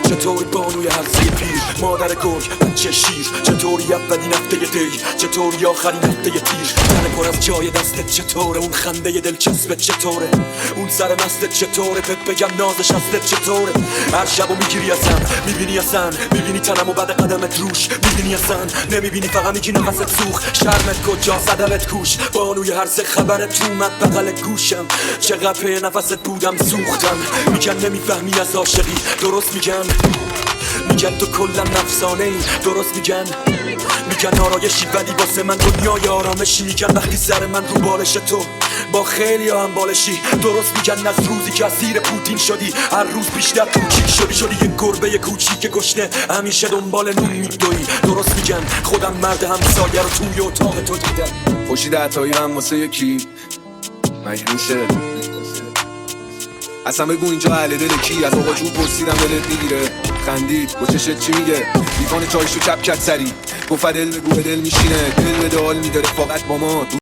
چطوری بانوی هرزه پیر، مادر گرگ، بچه شیر، چطوری اولین هفته دی، چطوری آخرین هفته تیر، تنه پر از جای دستت چطوره، اون خنده دلچسبت چطوره، اون سر مستت چطوره، بهت بگم نازش هستت چطوره. هر شبو میگیری ازم، میبینی ازن، میبینی تنمو بعد قدمت روش، میبینی ازن، نمیبینی فقط میگی نفست سوخ، شرمت کجا زدمت کوش، بانوی هرزه خبرت اومد بغل گوشم، چقدر په نفست بودم سوختم، میگن نمیفهمی از عاشقی، درست میگن تو کلا نفسانه ای، درست میگن آرایشی ولی واسه من دنیای آرامشی، میگن وقتی سر من رو بالش تو با خیلی هم بالشی، درست میگن از روزی که از زیر پوتین شدی هر روز بیشتر کوچیک شدی یه گربه کوچیک گشنه همیشه دنبال نون میدوی، درست میگن خودم مرد همسایه رو توی اتاق تو دیدم. خوشی عطایی هم واسه یکی مجبوشه، اصلا بگو اینجا اهل دل کی؟ از آقا جون پرسیدم دلت میگیره، خندید با چشت چی میگه؟ لیوان چایشو چپ کرد سری، گفت دل بگو به دل میشینه، دل به دل میداره فقط با ما.